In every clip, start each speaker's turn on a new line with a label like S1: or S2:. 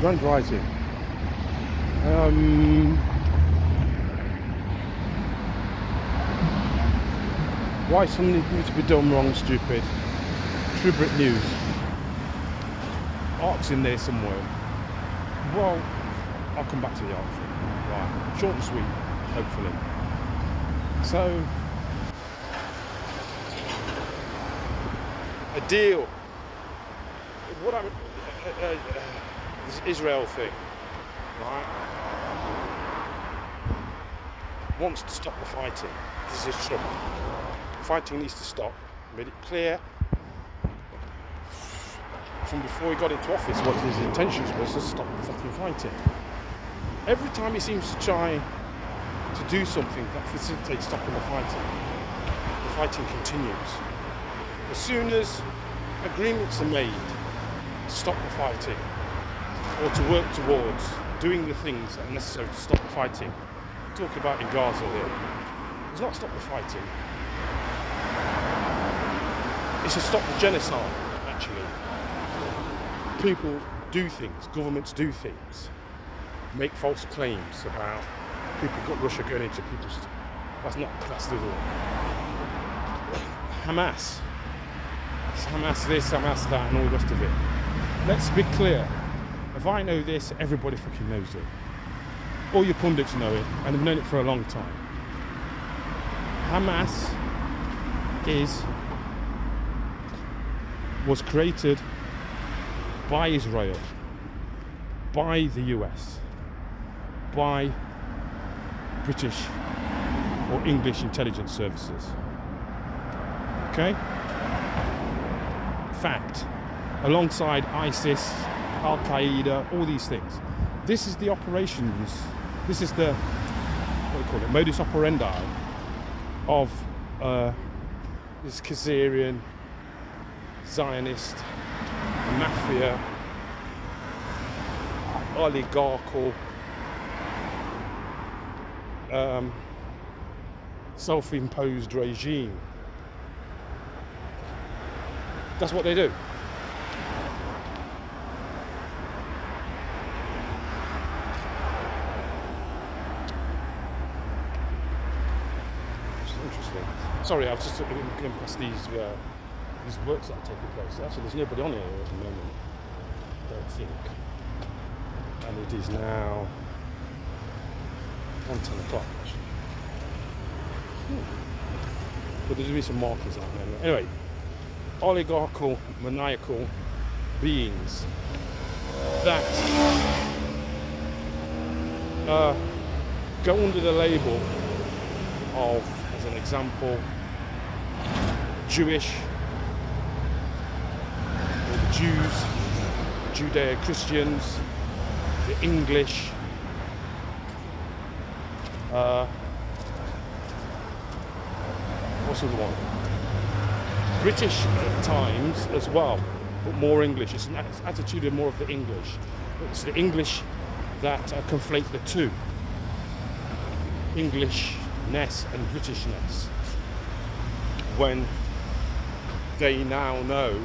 S1: Grand Rising. Why something needs to be done wrong, stupid? True Brit News. Art's in there somewhere. Well, I'll come back to the art thing. Right, short and sweet, hopefully. So, a deal. What I'm this Israel thing, right? Wants to stop the fighting. This is Trump. Fighting needs to stop. Made it clear from before he got into office what his intentions was to stop the fucking fighting. Every time he seems to try to do something that facilitates stopping the fighting continues. As soon as agreements are made to stop the fighting or to work towards doing the things that are necessary to stop the fighting, we're talking about in Gaza here, it's not stop the fighting, it's to stop the genocide, actually. People do things, governments do things, make false claims about Russia going into people's... That's the other one. Hamas. It's Hamas this, Hamas that, and all the rest of it. Let's be clear. If I know this, everybody fucking knows it. All your pundits know it, and they've known it for a long time. Hamas was created by Israel, by the US, by British or English intelligence services. Okay? Fact. Alongside ISIS, Al-Qaeda, all these things. This is the operations, this is the, modus operandi of this Khazarian Zionist, mafia, oligarchical, self-imposed regime. That's what they do. Interesting. Sorry, I was just looking past these works that are taking place. Actually, there's nobody on here at the moment, I don't think. And it is now 10 o'clock. But there's going to be some markers out there. Anyway, oligarchical, maniacal beings that go under the label of, as an example, Jewish, or the Jews, Judeo-Christians, the English, what's the other one? British at times as well, but more English. It's an attitude of more of the English. It's the English that conflate the two, Englishness and Britishness, when they now know,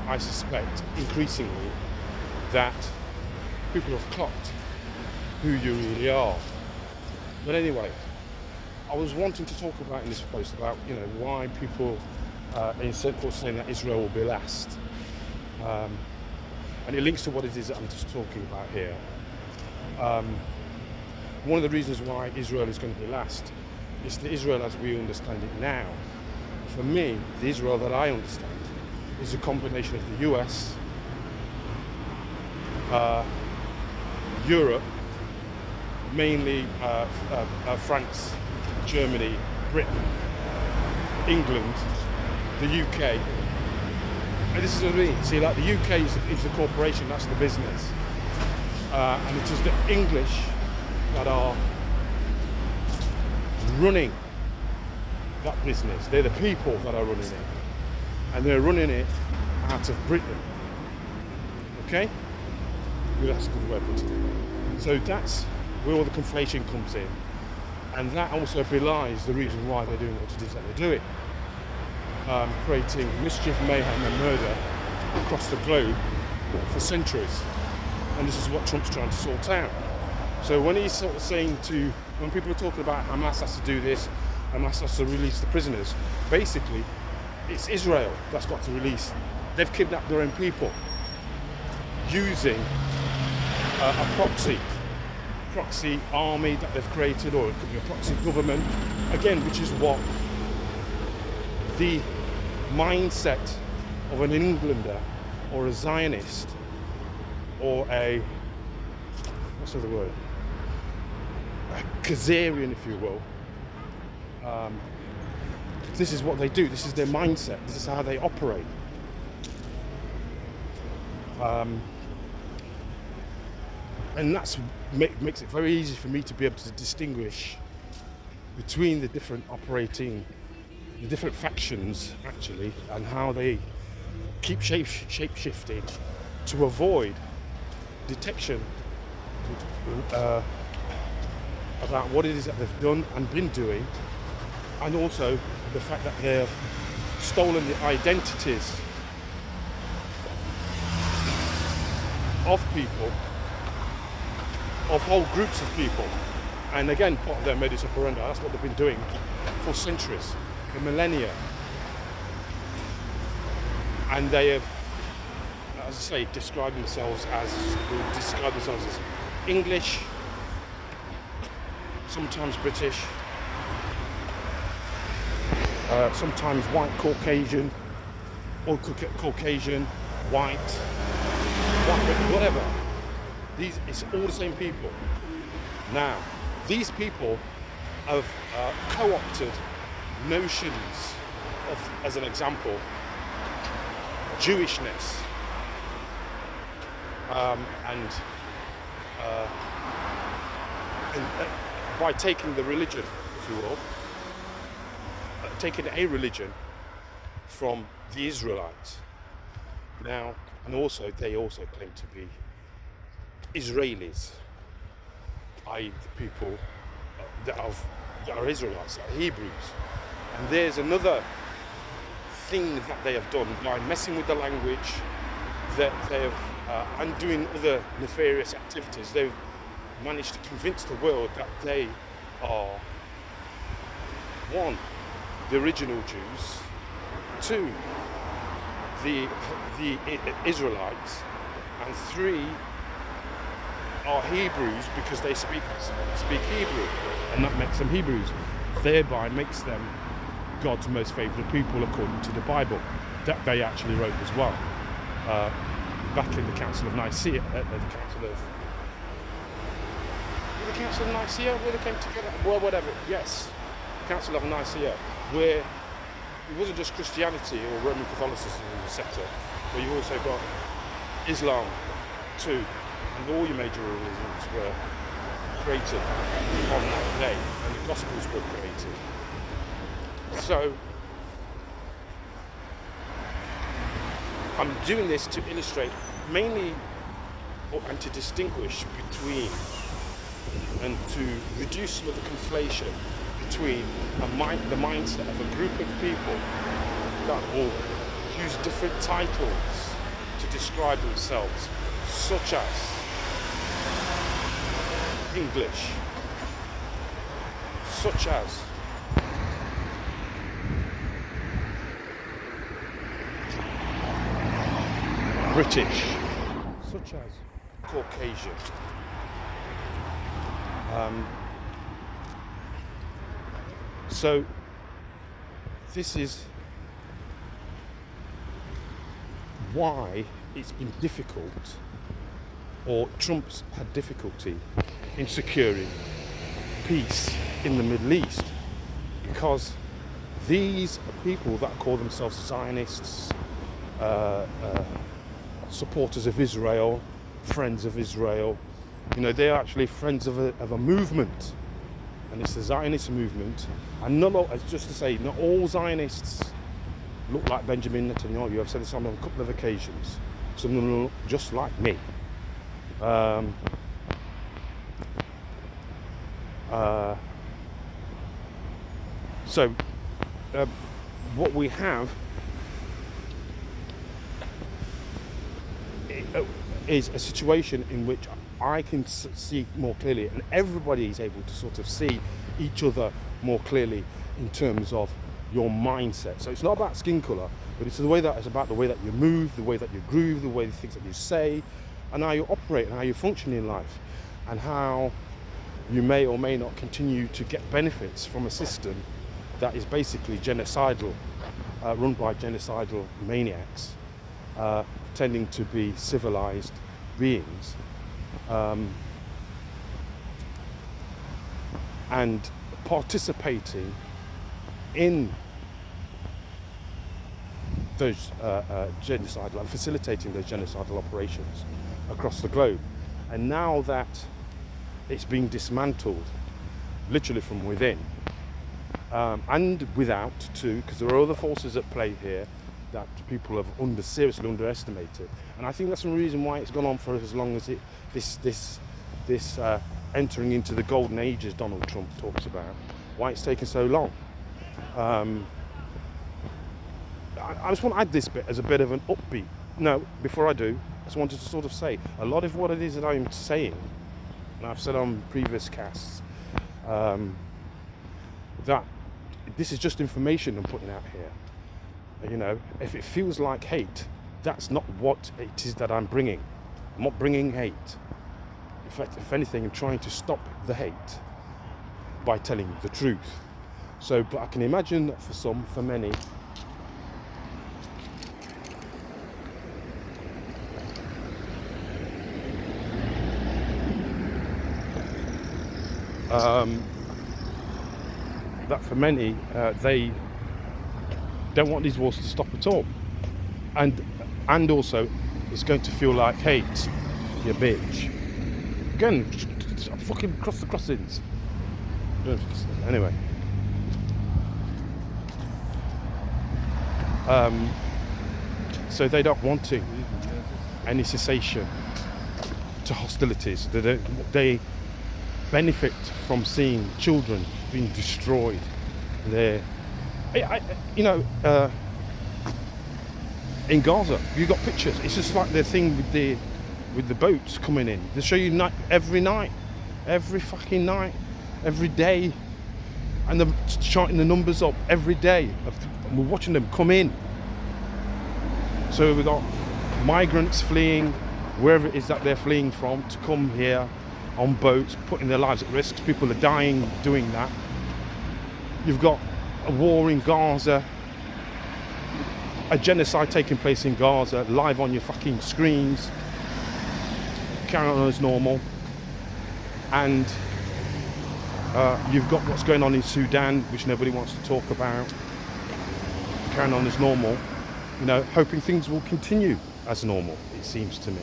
S1: I suspect, increasingly, that people have clocked who you really are. But anyway, I was wanting to talk about in this post about, why people in circles saying that Israel will be last. And it links to what it is that I'm just talking about here. One of the reasons why Israel is going to be last is the Israel as we understand it now. For me, the Israel that I understand is a combination of the US, Europe, mainly France, Germany, Britain, England, the UK. And this is what I mean. See, like the UK is the corporation, that's the business. And it is the English that are running that business. They're the people that are running it. And they're running it out of Britain. Okay? That's a good way of putting it. So that's where all the conflation comes in. And that also belies the reason why they're doing what it is that they do it. Creating mischief, mayhem and murder across the globe for centuries. And this is what Trump's trying to sort out. So when he's sort of saying when people are talking about Hamas has to do this, Hamas has to release the prisoners, basically, it's Israel that's got to release. They've kidnapped their own people using a proxy army that they've created, or it could be a proxy government, again, which is what the mindset of an Englander or a Zionist or what's the other word? A Khazarian, if you will. This is what they do. This is their mindset. This is how they operate. And that's makes it very easy for me to be able to distinguish between the different factions, actually, and how they keep shape-shifting to avoid detection about what it is that they've done and been doing, and also the fact that they've stolen the identities of people, of whole groups of people. And again, part of their modus operandi, that's what they've been doing for centuries, for millennia. And they have, as I say, described themselves as English, sometimes British, sometimes white Caucasian, or Caucasian, white, whatever. It's all the same people. Now, these people have co-opted notions of, as an example, Jewishness, and by taking the religion, if you will, taking a religion from the Israelites. Now, and also they also claim to be Israelis, i.e. the people that are Israelites, that are Hebrews. And there's another thing that they have done by messing with the language, that they have, and doing other nefarious activities. They've managed to convince the world that they are, one, the original Jews, two, the Israelites, and three, are Hebrews because they speak Hebrew, and that makes them Hebrews, thereby makes them God's most favoured people according to the Bible, that they actually wrote as well, back in the Council of Nicaea, where they came together, well, whatever, yes, Council of Nicaea, where it wasn't just Christianity or Roman Catholicism in the sector, but you also got Islam too. And all your major religions were created on that day, and the Gospels were created. So, I'm doing this to illustrate mainly, and to distinguish between, and to reduce some of the conflation between the mindset of a group of people that will use different titles to describe themselves, such as English, such as British, such as Caucasian. So this is why it's been difficult, or Trump's had difficulty in securing peace in the Middle East, because these people that call themselves Zionists, supporters of Israel, friends of Israel, they're actually friends of a movement, and it's the Zionist movement. And not all Zionists look like Benjamin Netanyahu. I've said this on a couple of occasions. Some of them look just like me. What we have, is a situation in which I can see more clearly, and everybody is able to sort of see each other more clearly in terms of your mindset. So it's not about skin color, but it's about the way that you move, the way that you groove, the way the things that you say, and how you operate and how you function in life, and how you may or may not continue to get benefits from a system that is basically genocidal, run by genocidal maniacs, pretending to be civilized beings, and participating in those genocidal and facilitating those genocidal operations across the globe. And now that it's being dismantled, literally from within, and without too, because there are other forces at play here that people have seriously underestimated. And I think that's the reason why it's gone on for as long as this entering into the golden age, as Donald Trump talks about, why it's taken so long. I just want to add this bit as a bit of an upbeat. No, before I do, I just wanted to sort of say a lot of what it is that I'm saying, and I've said on previous casts, that this is just information I'm putting out here. You know, if it feels like hate, that's not what it is that I'm bringing. I'm not bringing hate. In fact, if anything, I'm trying to stop the hate by telling the truth. So, but I can imagine that for many, they don't want these wars to stop at all, and also it's going to feel like hate, you bitch. Again, fucking cross the crossings. Anyway, so they don't want any cessation to hostilities. They benefit from seeing children being destroyed. In Gaza, you got pictures. It's just like the thing with the boats coming in. They show you every fucking night, every day, and they're charting the numbers up every day. And we're watching them come in. So we've got migrants fleeing wherever it is that they're fleeing from to come here on boats, putting their lives at risk. People are dying doing that. You've got a war in Gaza, a genocide taking place in Gaza, live on your fucking screens, carrying on as normal. And you've got what's going on in Sudan, which nobody wants to talk about, carrying on as normal, you know, hoping things will continue as normal, it seems to me.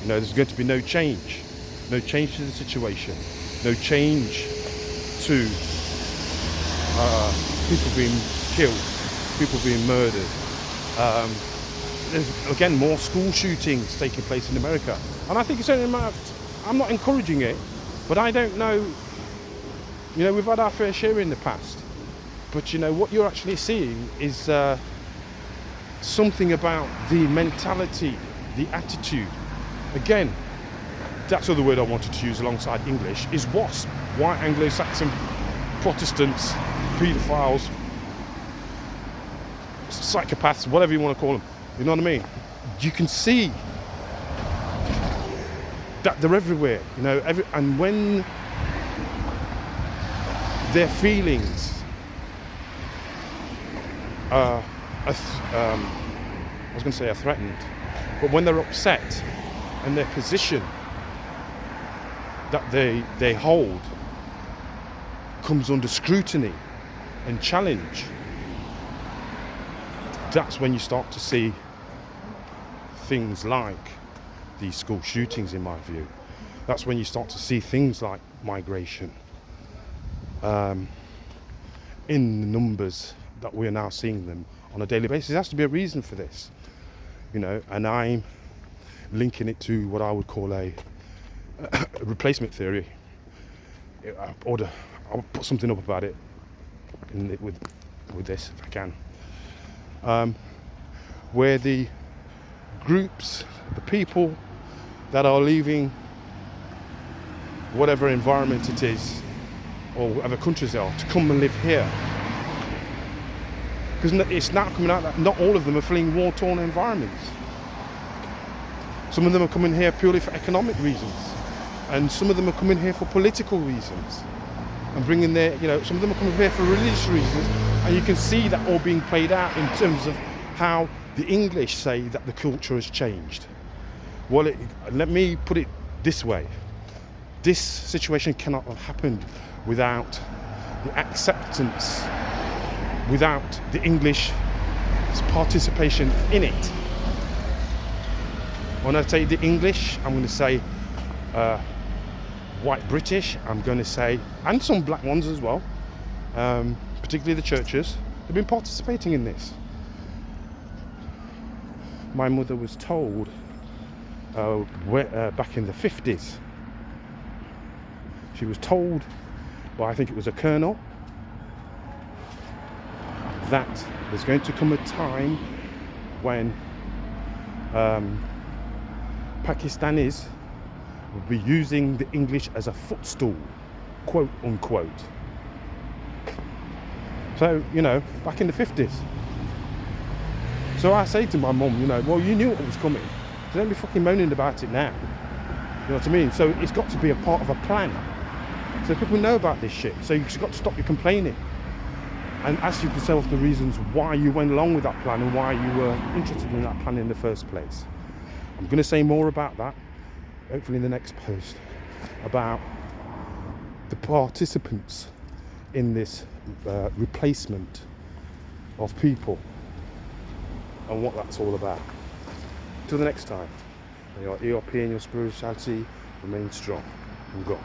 S1: You know, there's going to be no change to the situation, no change to people being killed, people being murdered. There's again more school shootings taking place in America, and I think it's only a matter of, I'm not encouraging it, but I don't know. You know, we've had our fair share in the past, but you know what you're actually seeing is something about the mentality, the attitude. Again, that's the other word I wanted to use alongside English, is WASP, white Anglo-Saxon Protestants, paedophiles, psychopaths, whatever you want to call them. You know what I mean? You can see that they're everywhere, you know, and when their feelings are threatened, but when they're upset and their position that they hold comes under scrutiny and challenge, that's when you start to see things like these school shootings, in my view. That's when you start to see things like migration in the numbers that we're now seeing them on a daily basis. There has to be a reason for this, you know, and I'm linking it to what I would call a replacement theory. I'll put something up about it with this if I can, where the groups, the people that are leaving whatever environment it is, or whatever countries they are, to come and live here. Because it's now coming out that not all of them are fleeing war-torn environments. Some of them are coming here purely for economic reasons, and some of them are coming here for political reasons, and bringing their, some of them are coming here for religious reasons, and you can see that all being played out in terms of how the English say that the culture has changed. Well, let me put it this way. This situation cannot have happened without the acceptance, without the English participation in it. When I say the English, I'm going to say white British, I'm going to say, and some black ones as well, particularly the churches, they've been participating in this. My mother was told back in the 50s, she was told by, I think it was a colonel, that there's going to come a time when Pakistanis will be using the English as a footstool, quote unquote. So, back in the 50s. So I say to my mum, well, you knew what was coming, so don't be fucking moaning about it now. You know what I mean? So it's got to be a part of a plan. So people know about this shit. So you've just got to stop your complaining and ask yourself the reasons why you went along with that plan and why you were interested in that plan in the first place. I'm going to say more about that, hopefully in the next post, about the participants in this replacement of people and what that's all about. Till the next time, may your ERP and your spirituality remain strong and God.